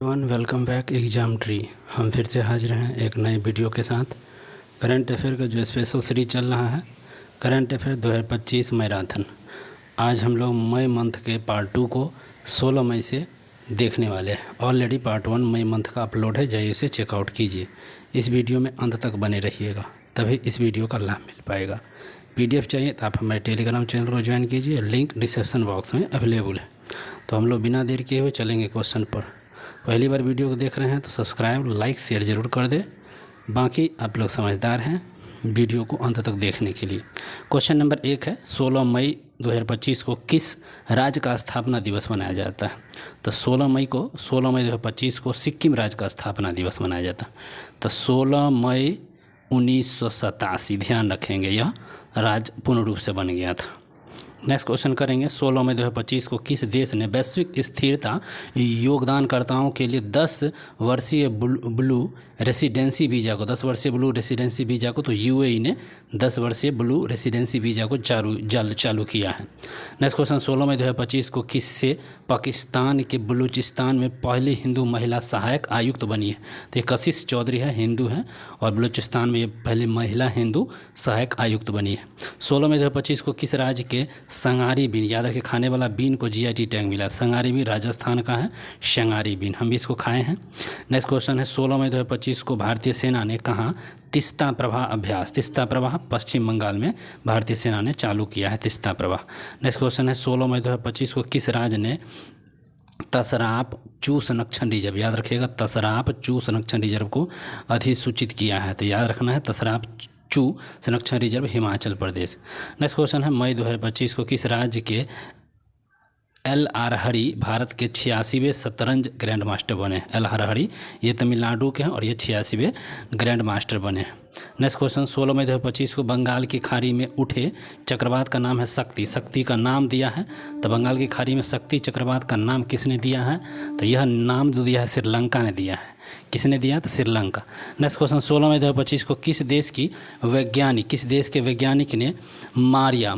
One welcome back exam tree. हम फिर से हाजिर हैं एक नए वीडियो के साथ। करंट अफेयर का जो स्पेशल सीरीज चल रहा है, करंट अफेयर 2025 मैराथन। आज हम लोग मई मंथ के पार्ट 2 को 16 मई से देखने वाले हैं। ऑलरेडी पार्ट 1 मई मंथ का अपलोड है, जाइए उसे चेकआउट कीजिए। इस वीडियो में अंत तक बने रहिएगा, तभी इस वीडियो का लाभ मिल पाएगा। PDF चाहिए तो आप हमारे टेलीग्राम चैनल को ज्वाइन कीजिए, लिंक डिस्क्रिप्शन बॉक्स में अवेलेबल है। तो हम लोग बिना देर किए हुए चलेंगे क्वेश्चन पर। पहली बार वीडियो को देख रहे हैं तो सब्सक्राइब, लाइक, शेयर ज़रूर कर दें। बाकी आप लोग समझदार हैं वीडियो को अंत तक देखने के लिए। क्वेश्चन नंबर 1 है, 16 मई 2025 को किस राज्य का स्थापना दिवस मनाया जाता है? तो 16 मई 2025 को सिक्किम राज्य का स्थापना दिवस मनाया जाता है। तो 16 मई 1987, ध्यान रखेंगे, यह राज्य पूर्ण रूप से बन गया था। नेक्स्ट क्वेश्चन करेंगे, 16 मई 2025 को किस देश ने वैश्विक स्थिरता योगदानकर्ताओं के लिए 10 वर्षीय ब्लू रेसिडेंसी वीज़ा को 10 वर्षीय ब्लू रेसिडेंसी वीज़ा को, तो UAE ने 10 वर्षीय ब्लू रेसिडेंसी वीज़ा को चालू किया है। नेक्स्ट क्वेश्चन, 16 मई 2025 को किससे पाकिस्तान के बलूचिस्तान में पहली हिंदू महिला सहायक आयुक्त बनी है? तो ये कशिश चौधरी है, हिंदू है, और बलूचिस्तान में ये पहली महिला हिंदू सहायक आयुक्त बनी है। 16 मई 2025 को किस राज्य के संगारी बीन, याद रखिए खाने वाला बीन को GIT टैग मिला। संगारी बीन राजस्थान का है, शंगारी बीन, हम भी इसको खाए हैं। नेक्स्ट क्वेश्चन है, 16 मई 2025 को भारतीय सेना ने कहाँ तीस्ता प्रवाह अभ्यास, तीस्ता प्रवाह पश्चिम बंगाल में भारतीय सेना ने चालू किया है तीस्ता प्रवाह। नेक्स्ट क्वेश्चन है, 16 मई 2025 को किस राज्य ने तसराप चू संरक्षण रिजर्व, याद रखिएगा तसराप चू संरक्षण रिजर्व को अधिसूचित किया है? तो याद रखना है तसराप चू संरक्षण reserve Himachal Pradesh. Next question है, मई 2025 को किस राज्य के LR हरी भारत के 86वें शतरंज ग्रैंड मास्टर बने? LR हरी ये तमिलनाडु के हैं और ये 86वें ग्रैंड मास्टर बने। नेक्स्ट क्वेश्चन, 16 मई 2025 को बंगाल की खाड़ी में उठे चक्रवात का नाम है शक्ति, शक्ति का नाम दिया है। तो बंगाल की खाड़ी में शक्ति चक्रवात का नाम किसने दिया है? तो यह नाम जो दिया है श्रीलंका ने दिया है। किसने दिया? तो श्रीलंका। नेक्स्ट क्वेश्चन, 16 मई 2025 को किस देश के वैज्ञानिक ने मारिया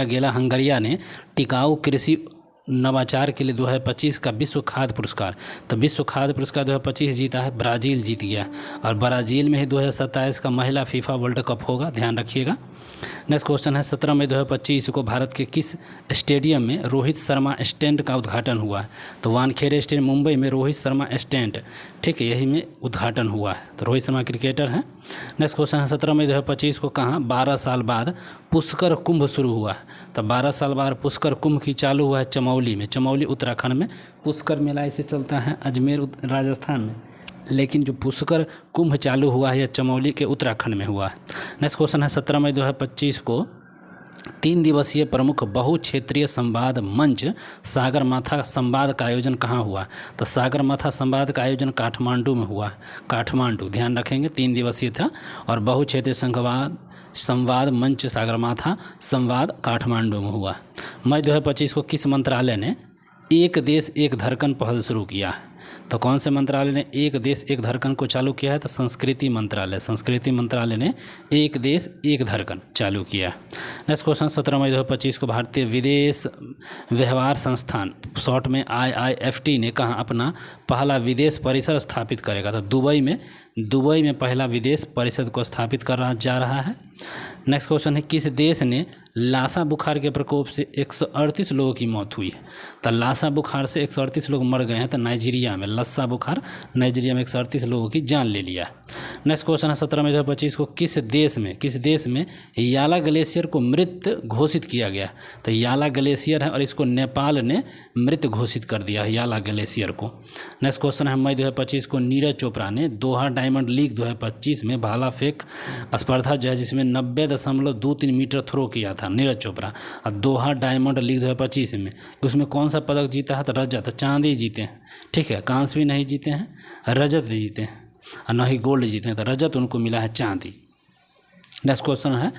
गेला हंगरिया ने टिकाऊ कृषि नवाचार के लिए 2025 का विश्व खाद्य पुरस्कार, तो विश्व खाद्य पुरस्कार 2025 जीता है, ब्राज़ील जीत गया। और ब्राज़ील में ही 2027 का महिला FIFA वर्ल्ड कप होगा, ध्यान रखिएगा। नेक्स्ट क्वेश्चन है, 17 मई 2025 को भारत के किस स्टेडियम में रोहित शर्मा स्टैंड का उद्घाटन हुआ है? तो वानखेड़े स्टेडियम मुंबई में रोहित शर्मा स्टैंड, ठीक है, यही में उद्घाटन हुआ है। तो रोहित शर्मा क्रिकेटर हैं। नेक्स्ट क्वेश्चन है, 17 मई 2025 को कहाँ 12 साल बाद पुष्कर कुंभ शुरू हुआ है? तो 12 साल बाद पुष्कर कुंभ की चालू हुआ है चमौली में, चमौली उत्तराखंड में। पुष्कर मेला इसे चलता है अजमेर राजस्थान में, लेकिन जो पुष्कर कुंभ चालू हुआ है यह चमौली के उत्तराखंड में हुआ है। नेक्स्ट क्वेश्चन है, 17 मई 2025 को 3 दिवसीय प्रमुख बहुक्षेत्रीय संवाद मंच सागरमाथा संवाद का आयोजन कहाँ हुआ? तो सागरमाथा संवाद का आयोजन काठमांडू में हुआ है, काठमांडू, ध्यान रखेंगे, 3 दिवसीय था। और बहुक्षेत्रीय संवाद मंच सागरमाथा संवाद काठमांडू में हुआ। मई 2025 को किस मंत्रालय ने एक देश एक धड़कन पहल शुरू किया है? तो कौन से मंत्रालय ने एक देश एक धड़कन को चालू किया है? तो संस्कृति मंत्रालय ने एक देश एक धड़कन चालू किया है। नेक्स्ट क्वेश्चन, 17 मई 2025 को भारतीय विदेश व्यवहार संस्थान, शॉर्ट में IIFT ने कहाँ अपना पहला विदेश परिसर स्थापित करेगा? तो दुबई में पहला विदेश परिषद को स्थापित जा रहा है। नेक्स्ट क्वेश्चन है, किस देश ने लासा बुखार के प्रकोप से 138 लोगों की मौत हुई है? तो लासा बुखार से 138 लोग मर गए हैं। तो नाइजीरिया में लस्सा बुखार, नाइजीरिया में 138 लोगों की जान ले लिया। नेक्स्ट क्वेश्चन है, 17 मई 2025 को किस देश में याला ग्लेशियर को मृत घोषित किया गया? तो याला ग्लेशियर है और इसको नेपाल ने मृत घोषित कर दिया है, याला ग्लेशियर को। नेक्स्ट क्वेश्चन है, मई 2025 को नीरज चोपड़ा ने दोहा डायमंड लीग 2025 में भाला फेंक स्पर्धा जो है जिसमें 90.23 मीटर थ्रो किया था नीरज चोपड़ा, और दोहा डायमंड लीग 2025 में उसमें कौन सा पदक जीता है? तो रजत, चांदी जीते हैं, ठीक है, कांस्य भी नहीं जीते हैं, रजत जीते हैं, और न ही गोल्ड जीते हैं। तो रजत उनको मिला है, चांदी। नेक्स्ट क्वेश्चन है,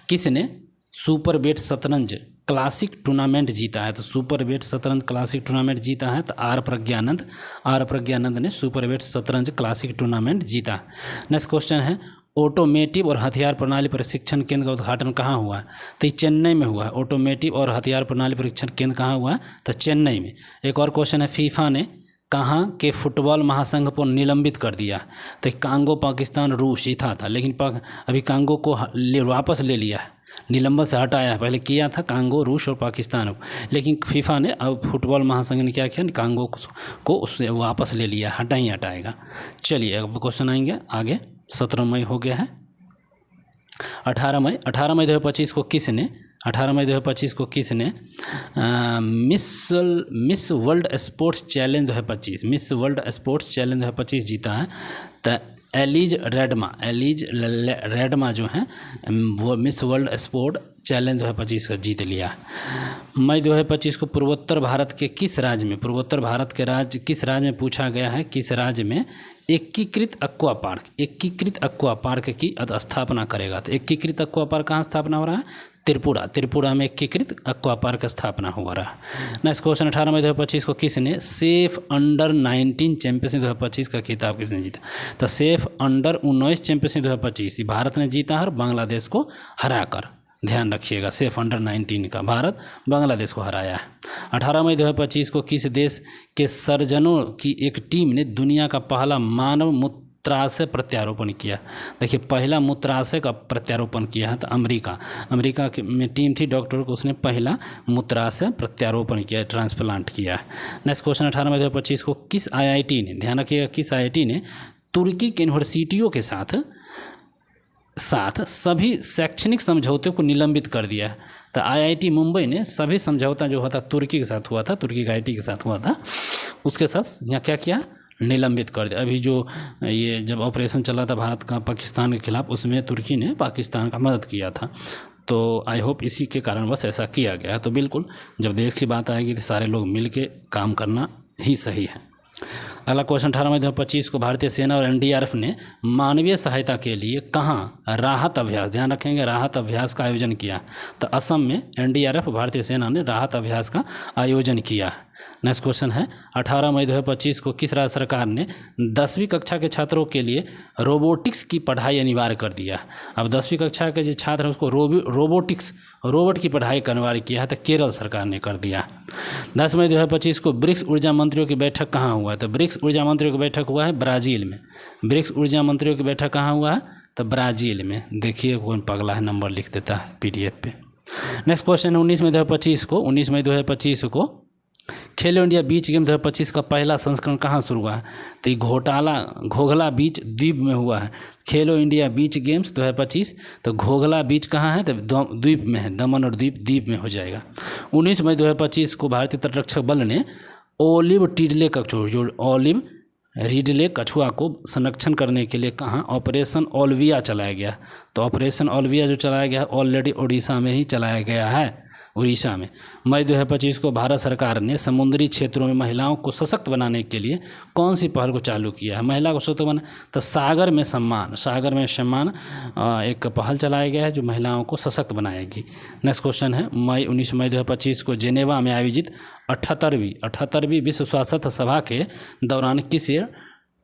किसने सुपर वेट शतरंज क्लासिक टूर्नामेंट जीता है? तो सुपर वेट शतरंज क्लासिक टूर्नामेंट जीता है तो आर प्रज्ञानंद ने सुपर वेट शतरंज क्लासिक टूर्नामेंट जीता। नेक्स्ट क्वेश्चन है, ऑटोमेटिव और हथियार प्रणाली प्रशिक्षण केंद्र का उद्घाटन कहाँ हुआ है? तो ये चेन्नई में हुआ है। ऑटोमेटिव और हथियार प्रणाली प्रशिक्षण केंद्र कहाँ हुआ है? तो चेन्नई में। एक और क्वेश्चन है, फीफा ने कहाँ के फुटबॉल महासंघ को निलंबित कर दिया? तो कांगो, पाकिस्तान, रूस ये था लेकिन अभी कांगो को वापस ले लिया है, निलंबन से हटाया है। पहले किया था कांगो, रूस और पाकिस्तान को, लेकिन फीफा ने अब फुटबॉल महासंघ ने क्या किया, कांगो को उससे वापस ले लिया, हटा ही हटाएगा। चलिए अब क्वेश्चन आएंगे आगे। 17 मई हो गया है। 18 मई 2025 को किसने 18 मई 2025 को किसने मिस वर्ल्ड स्पोर्ट्स चैलेंज 2025 जीता है? तो एलिज रेडमा जो है वो मिस वर्ल्ड स्पोर्ट चैलेंज 2025 का जीत लिया। मई 2025 को पूर्वोत्तर भारत के किस राज्य में किस राज्य में पूछा गया है, किस राज्य में एकीकृत एक्वा पार्क की स्थापना करेगा? तो एकीकृत एक्वा पार्क कहाँ स्थापना हो रहा है? त्रिपुरा में एकीकृत एक्वा पार्क का स्थापना हो रहा है। नेक्स्ट क्वेश्चन, 18 मई 2025 को किसने सेफ अंडर 19 चैंपियनशिप 2025 का खिताब किसने जीता? तो सेफ अंडर 19 चैंपियनशिप 2025 भारत ने जीता और बांग्लादेश को हराकर, ध्यान रखिएगा, सेफ अंडर 19 का भारत बांग्लादेश को हराया है। 18 मई 2025 को किस देश के सर्जनों की एक टीम ने दुनिया का पहला मानव मूत्राशय प्रत्यारोपण किया? देखिए, पहला मूत्राशय का प्रत्यारोपण किया है तो अमेरिका में टीम थी डॉक्टर को, उसने पहला मूत्राशय प्रत्यारोपण किया, ट्रांसप्लांट किया। नेक्स्ट क्वेश्चन, 18 मई 2025 को किस IIT ने, ध्यान रखिएगा, किस IIT ने तुर्की के यूनिवर्सिटियों के साथ सभी शैक्षणिक समझौते को निलंबित कर दिया है? तो IIT मुंबई ने सभी समझौता जो हुआ था तुर्की के साथ हुआ था, तुर्की का IIT के साथ हुआ था, उसके साथ यहाँ क्या किया, निलंबित कर दिया। अभी जो ये जब ऑपरेशन चला था भारत का पाकिस्तान के खिलाफ, उसमें तुर्की ने पाकिस्तान का मदद किया था। तो आई होप इसी के कारण बस ऐसा किया गया। तो बिल्कुल जब देश की बात आएगी तो सारे लोग मिल के काम करना ही सही है। अगला क्वेश्चन, 18 मई 2025 को भारतीय सेना और NDRF ने मानवीय सहायता के लिए कहाँ राहत अभ्यास, ध्यान रखेंगे, राहत अभ्यास का आयोजन किया? तो असम में NDRF भारतीय सेना ने राहत अभ्यास का आयोजन किया। नेक्स्ट क्वेश्चन है, 18 मई 2025 को किस राज्य सरकार ने 10वीं कक्षा के छात्रों के लिए रोबोटिक्स की पढ़ाई अनिवार्य कर दिया? अब 10वीं कक्षा के जो छात्र हैं उसको रोबोट की पढ़ाई का अनिवार्य किया है, तो केरल सरकार ने कर दिया। 10 मई 2025 को ब्रिक्स ऊर्जा मंत्रियों की बैठक कहाँ हुआ है? तो ब्रिक्स ऊर्जा मंत्रियों की बैठक हुआ है ब्राज़ील में। ब्रिक्स ऊर्जा मंत्रियों की बैठक कहाँ हुआ है? तो ब्राज़ील में। देखिए कौन पगला है, नंबर लिख देता है PDF पे। नेक्स्ट क्वेश्चन है, 19 मई 2025 को खेलो इंडिया बीच गेम 2025 का पहला संस्करण कहाँ शुरू हुआ है? तो ये घोघला बीच द्वीप में हुआ है। खेलो इंडिया बीच गेम्स 2025, तो घोघला बीच कहाँ है? तो द्वीप में है, दमन और द्वीप में हो जाएगा। 19 मई 2025 को भारतीय तटरक्षक बल ने ओलिव रिडले कछुआ को संरक्षण करने के लिए कहाँ ऑपरेशन ओलविया चलाया गया? तो ऑपरेशन ओलविया जो चलाया गया ऑलरेडी उड़ीसा में ही चलाया गया है, उड़ीसा में। मई 2025 को भारत सरकार ने समुद्री क्षेत्रों में महिलाओं को सशक्त बनाने के लिए कौन सी पहल को चालू किया है? महिला को सशक्त बना, तो सागर में सम्मान एक पहल चलाया गया है जो महिलाओं को सशक्त बनाएगी। नेक्स्ट क्वेश्चन है, 19 मई 2025 को जेनेवा में आयोजित 78वीं विश्व स्वास्थ्य सभा के दौरान किसे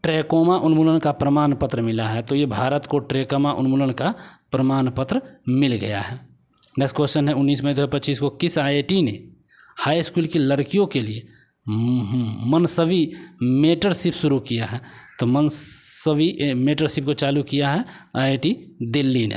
ट्रैकोमा उन्मूलन का प्रमाण पत्र मिला है? तो ये भारत को ट्रैकोमा उन्मूलन का प्रमाण पत्र मिल गया है। नेक्स्ट क्वेश्चन है, 19 मई 2025 को किस IIT ने हाई स्कूल की लड़कियों के लिए मनसवी मेंटरशिप शुरू किया है? तो मनसवी मेंटरशिप को चालू किया है IIT दिल्ली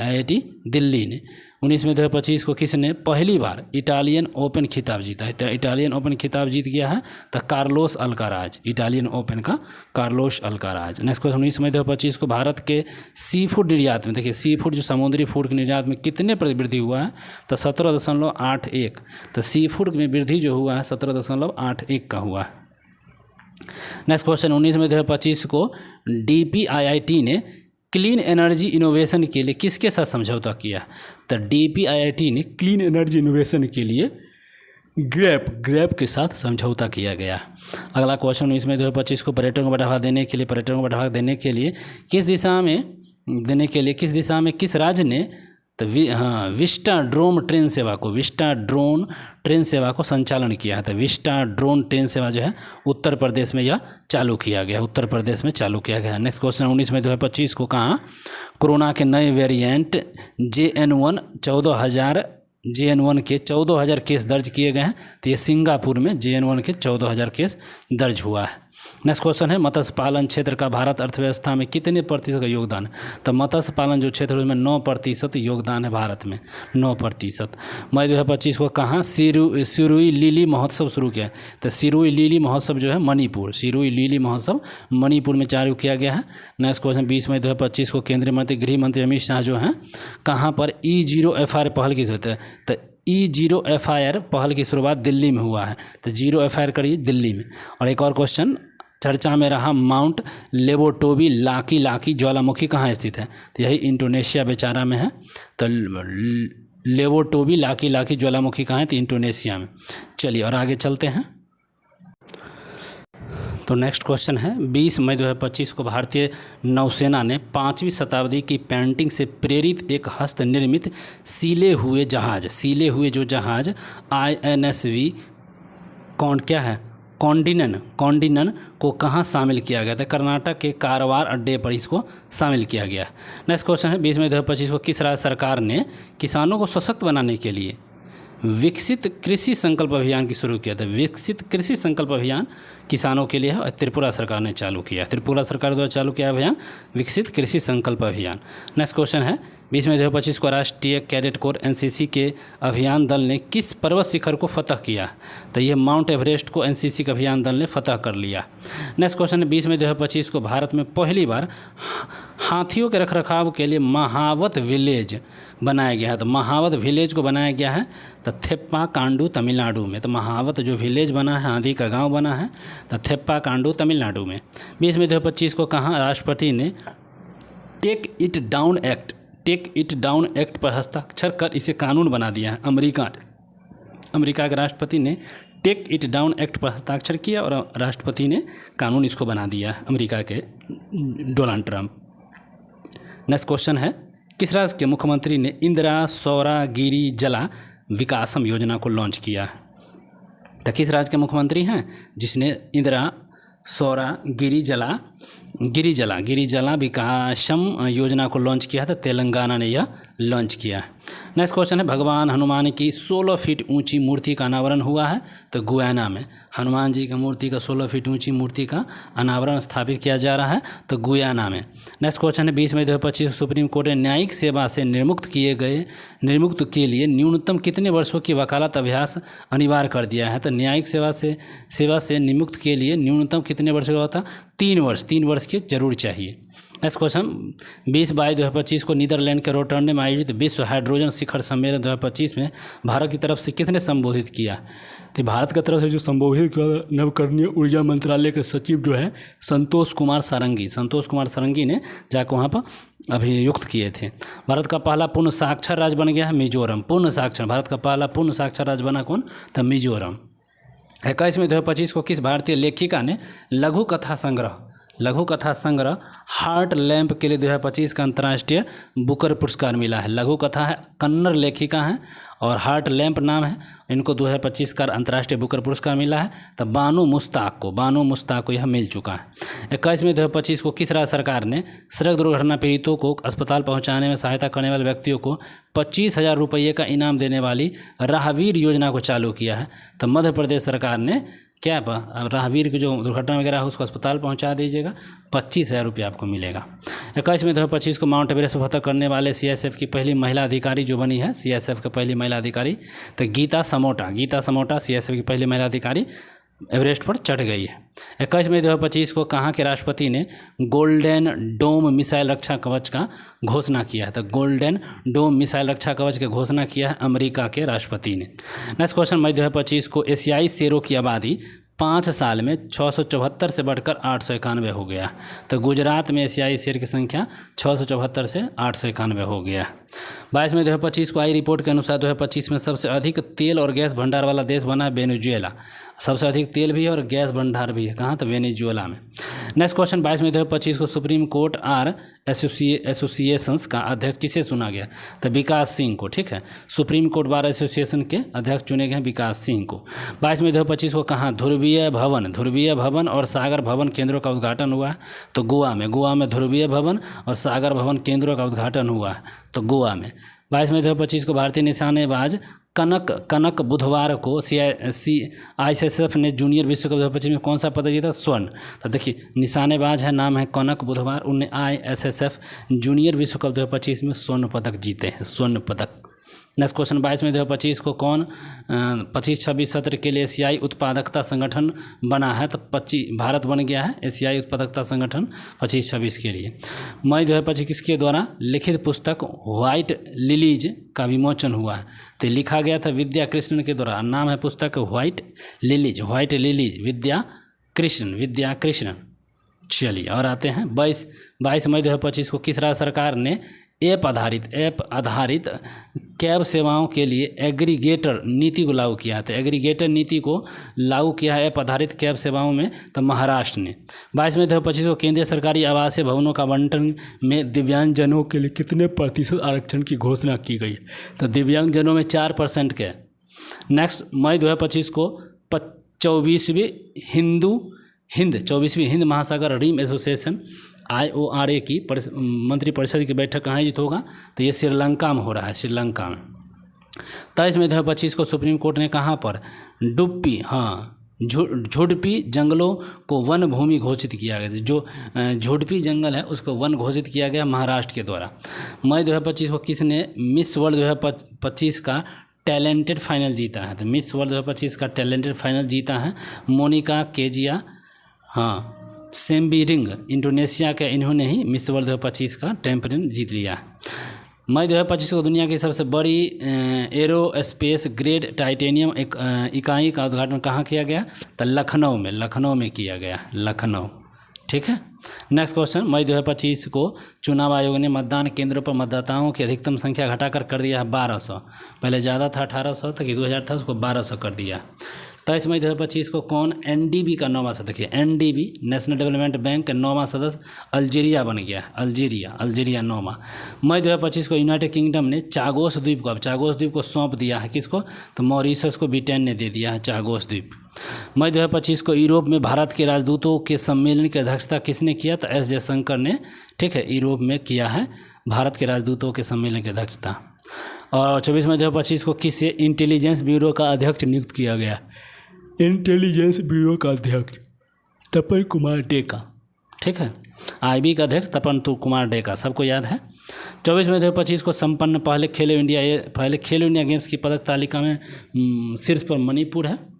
ने। 19 मई 2025 को किसने पहली बार इटालियन ओपन खिताब जीता है? तो इटालियन ओपन खिताब जीत गया है तो कार्लोस अल्काराज, इटालियन ओपन का कार्लोस अल्काराज। नेक्स्ट क्वेश्चन, 19 मई 2025 को भारत के सी फूड निर्यात में, देखिए सी फूड जो समुद्री फूड के निर्यात में कितने पर वृद्धि हुआ है? तो 17.81। तो सी फूड में वृद्धि जो हुआ है 17.81 का हुआ है। नेक्स्ट क्वेश्चन, 19 मई 2025 को DPIIT ने क्लीन एनर्जी इनोवेशन के लिए किसके साथ समझौता किया? तो DPIIT ने क्लीन एनर्जी इनोवेशन के लिए ग्रैप के साथ समझौता किया गया। अगला क्वेश्चन, 19 मई 2025 को पर्यटन को बढ़ावा देने के लिए किस दिशा में किस राज्य ने तो विस्टा ड्रोन ट्रेन सेवा को संचालन किया है। तो विस्टा ड्रोन ट्रेन सेवा जो है उत्तर प्रदेश में यह चालू किया गया, उत्तर प्रदेश में चालू किया गया है। नेक्स्ट क्वेश्चन 19 मई 2025 को कहाँ कोरोना के नए वेरिएंट JN1 के 14,000 केस दर्ज किए गए हैं। तो ये सिंगापुर में JN1 के 14,000 केस दर्ज हुआ है। नेक्स्ट क्वेश्चन है मत्स्य पालन क्षेत्र का भारत अर्थव्यवस्था में कितने प्रतिशत का योगदान है। तो मत्स्य पालन जो क्षेत्र है उसमें 9% योगदान है भारत में, 9%। मई 2025 को कहाँ सिरुई लीली महोत्सव शुरू किया है। तो सिरुई लीली महोत्सव जो है मणिपुर, सिरुई लीली महोत्सव मणिपुर में चालू किया गया है। नेक्स्ट क्वेश्चन 20 मई 2025 को केंद्रीय मंत्री गृह मंत्री अमित शाह जो हैं कहाँ पर E0 FIR पहल की जरूरत है। तो E0 FIR पहल की शुरुआत दिल्ली में हुआ है। तो 0 FIR करिए दिल्ली में। और एक और क्वेश्चन चर्चा में रहा माउंट लेबोटोबी लाकी ज्वालामुखी कहाँ स्थित है। तो यही इंडोनेशिया बेचारा में है। तो लेबोटोबी लाकी ज्वालामुखी कहाँ है। तो इंडोनेशिया में। चलिए और आगे चलते हैं। तो नेक्स्ट क्वेश्चन है 20 मई 2025 को भारतीय नौसेना ने 5वीं शताब्दी की पेंटिंग से प्रेरित एक हस्त निर्मित सीले हुए जो जहाज INSV कौंडिन्यन को कहाँ शामिल किया गया था। कर्नाटक के कारवार अड्डे पर इसको शामिल किया गया। नेक्स्ट क्वेश्चन है 20 मई 2025 को किस राज्य सरकार ने किसानों को सशक्त बनाने के लिए विकसित कृषि संकल्प अभियान की शुरू किया था। विकसित कृषि संकल्प अभियान किसानों के लिए है और त्रिपुरा सरकार ने चालू किया। त्रिपुरा सरकार द्वारा चालू किया अभियान विकसित कृषि संकल्प अभियान। नेक्स्ट क्वेश्चन है 20 मई 2025 को राष्ट्रीय कैडेट कोर NCC के अभियान दल ने किस पर्वत शिखर को फतह किया। तो ये माउंट एवरेस्ट को NCC के अभियान दल ने फतह कर लिया। नेक्स्ट क्वेश्चन है 20 मई 2025 को भारत में पहली बार हाथियों के रखरखाव के लिए महावत विलेज बनाया गया है। तो महावत विलेज को बनाया गया है तो थेप्पाकांडू तमिलनाडु में। तो महावत जो विलेज बना है, हाथी का गांव बना है, तो थेप्पाकांडू तमिलनाडु में। 20 मई 2025 को कहाँ राष्ट्रपति ने टेक इट डाउन एक्ट पर हस्ताक्षर कर इसे कानून बना दिया है। अमेरिका के राष्ट्रपति ने टेक इट डाउन एक्ट पर हस्ताक्षर किया और राष्ट्रपति ने कानून इसको बना दिया है, अमेरिका के डोनाल्ड ट्रंप। नेक्स्ट क्वेश्चन है किस राज्य के मुख्यमंत्री ने इंदिरा सौरागिरी जला विकासम योजना को लॉन्च किया है। तो किस राज्य के मुख्यमंत्री हैं जिसने इंदिरा सौरागिरी जला विकासम योजना को लॉन्च किया था। तेलंगाना ने यह लॉन्च किया है। नेक्स्ट क्वेश्चन है भगवान हनुमान की 16 फीट ऊंची मूर्ति का अनावरण हुआ है। तो गुयाना में हनुमान जी की मूर्ति का 16 फीट ऊंची मूर्ति का अनावरण स्थापित किया जा रहा है, तो गुयाना में। नेक्स्ट क्वेश्चन है 20 मई 2025 सुप्रीम कोर्ट ने न्यायिक सेवा से निर्मुक्त के लिए न्यूनतम कितने वर्षों की वकालत अभ्यास अनिवार्य कर दिया है। तो न्यायिक सेवा से निमुक्त के लिए न्यूनतम कितने वर्ष का होता। 3 वर्ष की जरूर चाहिए। नेक्स्ट क्वेश्चन 20 मई 2025 को नीदरलैंड के रोटरडैम में आयोजित विश्व हाइड्रोजन शिखर सम्मेलन 2025 में भारत की तरफ से कितने संबोधित किया। तो भारत की तरफ से जो संबोधित किया नवकरणीय ऊर्जा मंत्रालय के सचिव जो है संतोष कुमार सारंगी ने जाकर वहाँ पर अभियुक्त किए थे। भारत का पहला पूर्ण साक्षर राज्य बन गया है मिजोरम। भारत का पहला पूर्ण साक्षर राज्य बना कौन। तो मिजोरम। 21 मई 2025 को किस भारतीय लेखिका ने लघु कथा संग्रह हार्ट लैम्प के लिए 2025 का अंतर्राष्ट्रीय बुकर पुरस्कार मिला है। लघु कथा है, कन्नड़ लेखिका हैं और हार्ट लैम्प नाम है। इनको 2025 का अंतर्राष्ट्रीय बुकर पुरस्कार मिला है। तो बानो मुश्ताक को यह मिल चुका है। 21 मई 2025 को किस राज्य सरकार ने सड़क दुर्घटना पीड़ितों को अस्पताल पहुंचाने में सहायता करने वाले व्यक्तियों को 25,000 रुपये का इनाम देने वाली राहवीर योजना को चालू किया है। तो मध्य प्रदेश सरकार ने क्या राहवीर की जो दुर्घटना वगैरह है उसको अस्पताल पहुंचा दीजिएगा, 25,000 रुपये आपको मिलेगा। 21 मई 2025 को माउंट एवरेस्ट फतह करने वाले CSF की पहली महिला अधिकारी जो बनी है, CSF की पहली महिला अधिकारी तो गीता समोटा CSF की पहली महिला अधिकारी एवरेस्ट पर चढ़ गई है। 21 मई 2025 को कहाँ के राष्ट्रपति ने गोल्डन डोम मिसाइल रक्षा कवच का घोषणा किया है। तो गोल्डन डोम मिसाइल रक्षा कवच की घोषणा किया है अमेरिका के राष्ट्रपति ने। नेक्स्ट क्वेश्चन मई 2025 को एशियाई शेरों की आबादी 5 साल में 674 से बढ़कर 891 हो गया। तो गुजरात में एशियाई शेर की संख्या 674 से 891 हो गया। 22 मई 2025 को आई रिपोर्ट के अनुसार 2025 में सबसे अधिक तेल और गैस भंडार वाला देश बना वेनेजुएला। सबसे अधिक तेल भी है और गैस भंडार भी है। कहाँ? तो वेनेजुएला में। नेक्स्ट क्वेश्चन 22 मई 2025 को सुप्रीम कोर्ट आर एसोसिएशंस का अध्यक्ष किसे चुना गया? तो विकास सिंह को। ठीक है, सुप्रीम कोर्ट बार एसोसिएशन के अध्यक्ष चुने गए हैं विकास सिंह को। 22 मई 2025 को कहाँ ध्रुवीय भवन और सागर भवन केंद्रों का उद्घाटन हुआ है? तो गोवा में ध्रुवीय भवन और सागर भवन केंद्रों का उद्घाटन हुआ है, तो गोवा में। 22 मई 2025 को भारतीय निशानेबाज कनक बुधवार को ICSF ने जूनियर विश्व कप 2025 में कौन सा पदक जीता? स्वर्ण। तो देखिए निशानेबाज है, नाम है कनक बुधवार, उन्हें ICSF जूनियर विश्व कप 2025 में स्वर्ण पदक जीते हैं, स्वर्ण पदक। नेक्स्ट क्वेश्चन 22 मई 2025 को कौन 25-26 सत्र के लिए एशियाई उत्पादकता संगठन बना है? तो भारत बन गया है एशियाई उत्पादकता संगठन 25-26 के लिए। मई 2025 किसके द्वारा लिखित पुस्तक व्हाइट लिलीज का विमोचन हुआ है? तो लिखा गया था विद्या कृष्णन के द्वारा, नाम है पुस्तक व्हाइट लिलीज विद्या कृष्णन। चलिए और आते हैं 22 मई 2025 को किस राज्य सरकार ने ऐप आधारित कैब सेवाओं के लिए एग्रीगेटर नीति को लागू किया था? एग्रीगेटर नीति को लागू किया है ऐप आधारित कैब सेवाओं में, तो महाराष्ट्र ने। 22 मई 2025 को केंद्रीय सरकारी आवासीय भवनों का आवंटन में दिव्यांगजनों के लिए कितने प्रतिशत आरक्षण की घोषणा की गई? तो दिव्यांगजनों में 4% के। नेक्स्ट मई 2025 को 24वीं हिंद महासागर रिम एसोसिएशन IORA की मंत्रिपरिषद की बैठक कहाँ आयोजित होगा? तो ये श्रीलंका में हो रहा है, श्रीलंका में। 23 मई 2025 को सुप्रीम कोर्ट ने कहाँ पर झुडपी जंगलों को वन भूमि घोषित किया गया? जो झुडपी जंगल है उसको वन घोषित किया गया महाराष्ट्र के द्वारा। मई 2025 को किसने मिस वर्ल्ड 2025 का टैलेंटेड फाइनल जीता है? तो मिस वर्ल्ड 2025 का टैलेंटेड फाइनल जीता है मोनिका केजिया सेम्बिरिंग, इंडोनेशिया के इन्होंने ही मिस वर्ल्ड 2025 का टैंपियन जीत लिया है। मई 2025 को दुनिया की सबसे बड़ी एरोस्पेस ग्रेड टाइटेनियम इकाई का उद्घाटन कहाँ किया गया? तो लखनऊ में किया गया, लखनऊ। ठीक है। नेक्स्ट क्वेश्चन मई 2025 को चुनाव आयोग ने मतदान केंद्रों पर मतदाताओं की अधिकतम संख्या घटाकर कर दिया है 1200। पहले ज़्यादा था 1800 था कि 2000 था, उसको 1200 कर दिया। 23 मई 2025 को कौन NDB का 9वां सदस्य? देखिए NDB नेशनल डेवलपमेंट बैंक का 9वां सदस्य अल्जीरिया बन गया, अल्जीरिया 9वां। मई 2025 को यूनाइटेड किंगडम ने चागोस द्वीप को सौंप दिया है किसको? तो मॉरिशस को ब्रिटेन ने दे दिया है चागोस द्वीप। मई 2025 को यूरोप में भारत के राजदूतों के सम्मेलन की अध्यक्षता किसने किया? तो S जयशंकर ने। ठीक है, यूरोप में किया है भारत के राजदूतों के सम्मेलन की अध्यक्षता। और 24 मई 2025 को किसे इंटेलिजेंस ब्यूरो का अध्यक्ष नियुक्त किया गया? इंटेलिजेंस ब्यूरो का अध्यक्ष तपन कुमार डेका। ठीक है, IB का अध्यक्ष तपन कुमार डेका, सबको याद है। 24 मई 2025 को संपन्न पहले खेलो इंडिया गेम्स की पदक तालिका में शीर्ष पर मणिपुर है।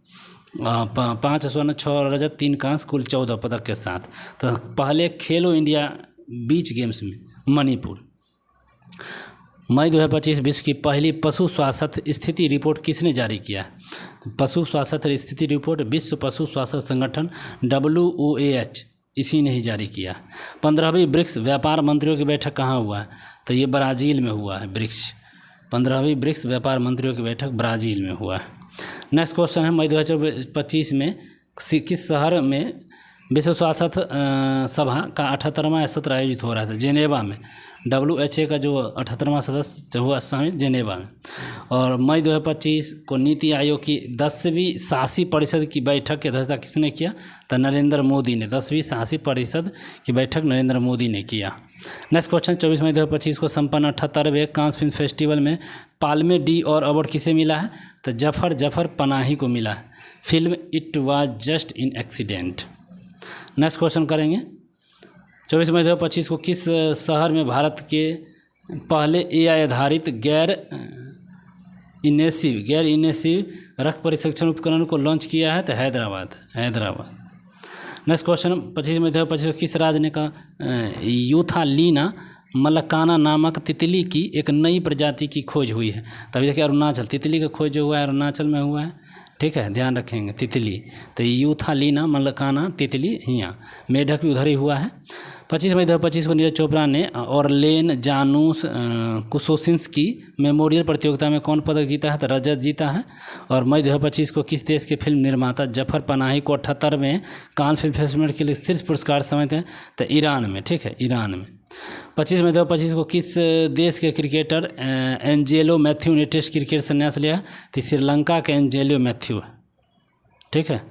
5 स्वर्ण 6 रजत 3 कांस्य कुल 14 पदक के साथ। तो पहले खेलो इंडिया बीच गेम्स में मणिपुर। मई 2025 विश्व की पहली पशु स्वास्थ्य स्थिति रिपोर्ट किसने जारी किया? पशु स्वास्थ्य स्थिति रिपोर्ट विश्व पशु स्वास्थ्य संगठन WOAH इसी ने ही जारी किया। 15वीं ब्रिक्स व्यापार मंत्रियों की बैठक कहाँ हुआ है? तो ये ब्राज़ील में हुआ है। 15वीं ब्रिक्स व्यापार मंत्रियों की बैठक ब्राज़ील में हुआ है। नेक्स्ट क्वेश्चन है मई 2025 में किस शहर में विश्व स्वास्थ्य सभा का 78वां सत्र आयोजित हो रहा था? जेनेवा में। WHA का जो 78वां सदस्य हुआ शामिल जेनेवा में। और मई 2025 को नीति आयोग की 10वीं शासी परिषद की बैठक की अध्यक्षता किसने किया? तो नरेंद्र मोदी ने। 10वीं शासी परिषद की बैठक नरेंद्र मोदी ने किया। नेक्स्ट क्वेश्चन 24 मई 2025 को संपन्न 78वें कांस फिल्म फेस्टिवल में पाल्मे डी और अवार्ड किसे मिला है? तो जफर पनाही को मिला है। Film it was just in accident. Next question करेंगे 24 मई 2025 को किस शहर में भारत के पहले AI आधारित गैर इनेसिव रक्त परीक्षण उपकरण को लॉन्च किया है? तो हैदराबाद। नेक्स्ट क्वेश्चन 25 मई 2025 को किस राज्य ने कहा यूथालीना मलकाना नामक तितली की एक नई प्रजाति की खोज हुई है? तभी देखिए अरुणाचल, तितली का खोज जो हुआ है अरुणाचल में हुआ है। ठीक है, ध्यान रखेंगे। तितली तो यूथालीना मलकाना तितली हियाँ, मेढक भी उधर ही हुआ है। 25 मई 2025 को नीरज चोपड़ा ने ऑरलेन जानुस कुसोसिंस्की मेमोरियल प्रतियोगिता में कौन पदक जीता है? तो रजत जीता है। और मई 2025 को किस देश के फिल्म निर्माता जफर पनाही को 78वें कान फिल्म फेस्टिवल के लिए शीर्ष पुरस्कार समेत हैं? तो ईरान में, ठीक है, ईरान में। 25 मई 2025 को किस देश के क्रिकेटर एंजेलो मैथ्यू ने टेस्ट क्रिकेट संन्यास लिया? तो श्रीलंका के एंजेलो मैथ्यू, ठीक है।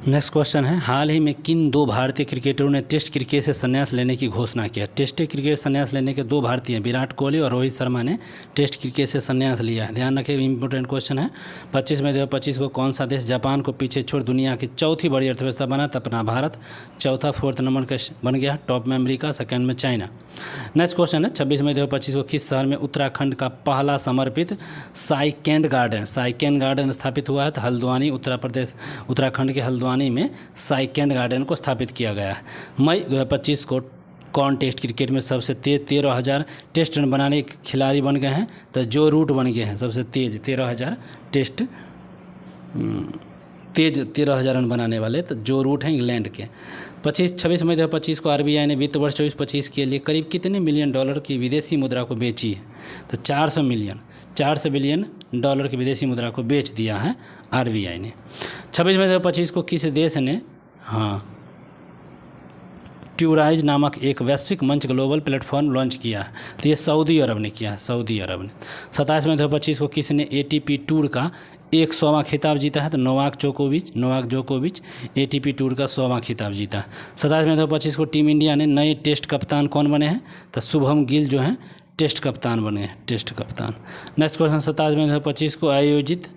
नेक्स्ट क्वेश्चन है, हाल ही में किन 2 भारतीय क्रिकेटरों ने टेस्ट क्रिकेट से संन्यास लेने की घोषणा किया? टेस्ट क्रिकेट संन्यास लेने के 2 भारतीय हैं, विराट कोहली और रोहित शर्मा ने टेस्ट क्रिकेट से संन्यास लिया है। ध्यान रखिए, इंपॉर्टेंट क्वेश्चन है। 25 मई 2025 को कौन सा देश जापान को पीछे छोड़ दुनिया की चौथी बड़ी अर्थव्यवस्था बना? तो अपना भारत। चौथा 4th नंबर का बन गया, टॉप में अमेरिका, सेकेंड में चाइना। नेक्स्ट क्वेश्चन है, 26 मई 2025 को किस शहर में उत्तराखंड का पहला समर्पित साइकेंड गार्डन स्थापित हुआ है? तो हल्द्वानी, उत्तर प्रदेश, उत्तराखंड के हल्द्वानी में साइकेंड गार्डन को स्थापित किया गया है। मई 2025 को कौन टेस्ट क्रिकेट में सबसे तेज 13,000 टेस्ट रन बनाने के खिलाड़ी बन गए हैं? तो जो रूट बन गए हैं सबसे तेज 13,000 रन बनाने वाले, तो जो रूट हैं इंग्लैंड के। 26 मई 2025 को RBI ने वित्त वर्ष 24-25 के लिए करीब कितने मिलियन डॉलर की विदेशी मुद्रा को बेची है? तो 400 बिलियन डॉलर की विदेशी मुद्रा को बेच दिया है RBI ने। 26 मई 2025 को किस देश ने ट्यूराइज नामक एक वैश्विक मंच ग्लोबल प्लेटफॉर्म लॉन्च किया है? तो ये सऊदी अरब ने किया है, सऊदी अरब ने। 27 मई 2025 को किसने ATP टूर का 100वां खिताब जीता है? तो नोवाक जोकोविच ATP टूर का 100वां खिताब जीता है। 27 मई 2025 को टीम इंडिया ने नए टेस्ट कप्तान कौन बने हैं? तो शुभम गिल जो हैं टेस्ट कप्तान बने हैं, टेस्ट कप्तान। नेक्स्ट क्वेश्चन, 27 मई 2025 को आयोजित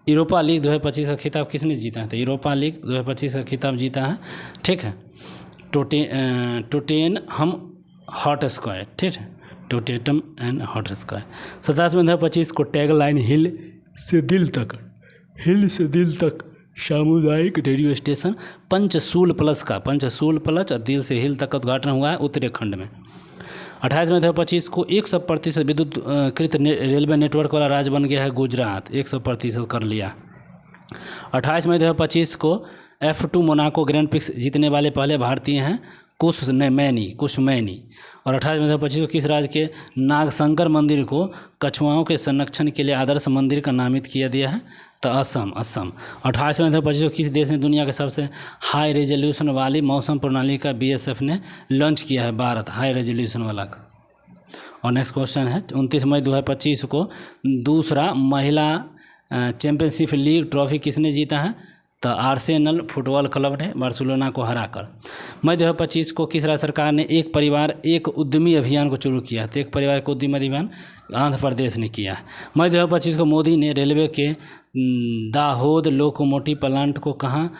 यूरोपा लीग 2025 का खिताब किसने जीता है? तो यूरोपा लीग 2025 का खिताब जीता है, ठीक है, टोटेनहम हॉटस्पर, ठीक है, टोटेनहम हॉटस्पर। 27 मई 2025 को टैगलाइन हिल से दिल तक सामुदायिक रेडियो स्टेशन पंचसूल प्लस और दिल से हिल तक का उद्घाटन हुआ है उत्तराखंड में। 28 मई 2025 को 100% विद्युत कृत रेलवे नेटवर्क वाला राज्य बन गया है गुजरात, 100% कर लिया। 28 मई 2025 को F2 मोनाको ग्रैंड प्रिक्स जीतने वाले पहले भारतीय हैं कुशमैनी। और 28 मई 2025 को किस राज्य के नागशंकर मंदिर को कछुआओं के संरक्षण के लिए आदर्श मंदिर का नामित किया गया है? तो असम। 28 मई 2025 को किस देश ने दुनिया के सबसे हाई रेजोल्यूशन वाली मौसम प्रणाली का BSF ने लॉन्च किया है? भारत, हाई रेजोल्यूशन वाला का। और नेक्स्ट क्वेश्चन है, 29 मई 2025 को दूसरा महिला चैंपियनशिप लीग ट्रॉफी किसने जीता है? तो आर्सेनल फुटबॉल क्लब ने बार्सिलोना को हराकर। मई 2025 को किस राज्य सरकार ने एक परिवार एक उद्यमी अभियान को शुरू किया? तो एक परिवार को उद्यमी अभियान आंध्र प्रदेश ने किया। मई 2025 को मोदी ने रेलवे के दाहोद लोकोमोटिव प्लांट को कहाँ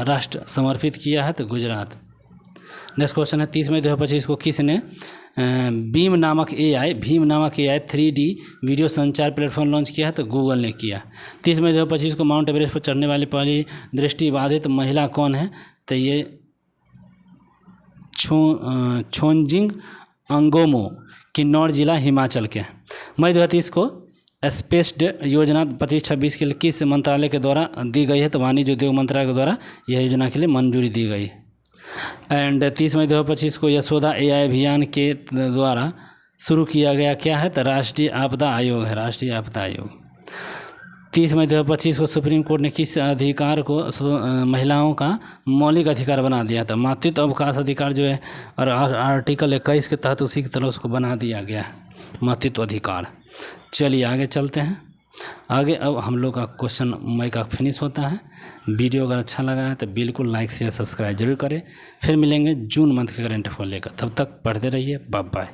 राष्ट्र समर्पित किया है? तो गुजरात। नेक्स्ट क्वेश्चन है, 30 मई 2025 को किसने भीम नामक AI 3D वीडियो संचार प्लेटफॉर्म लॉन्च किया है? तो गूगल ने किया। 30 मई 2025 को माउंट एवरेस्ट पर चढ़ने वाली पहली दृष्टिबाधित महिला कौन है? तो ये छोंजिंग अंगोमो, किन्नौर जिला, हिमाचल के। मई 2030 को स्पेस्ड योजना 25-26 के लिए किस मंत्रालय के द्वारा दी गई है? तो वाणिज्य उद्योग मंत्रालय के द्वारा यह योजना के लिए मंजूरी दी गई। एंड 30 मई 2025 को यशोदा AI अभियान के द्वारा शुरू किया गया क्या है? तो राष्ट्रीय आपदा आयोग है, राष्ट्रीय आपदा आयोग। 30 मई 2025 को सुप्रीम कोर्ट ने किस अधिकार को महिलाओं का मौलिक अधिकार बना दिया था? मातृत्व अवकाश अधिकार जो है, और आर्टिकल 21 के तहत उसी की तरह उसको बना दिया गया है, मातृत्व अधिकार। चलिए आगे चलते हैं। आगे अब हम लोग का क्वेश्चन मई का फिनिश होता है। वीडियो अगर अच्छा लगा है तो बिल्कुल लाइक शेयर सब्सक्राइब जरूर करें। फिर मिलेंगे जून मंथ के करंट अफेयर लेकर, तब तक पढ़ते रहिए। Bye bye.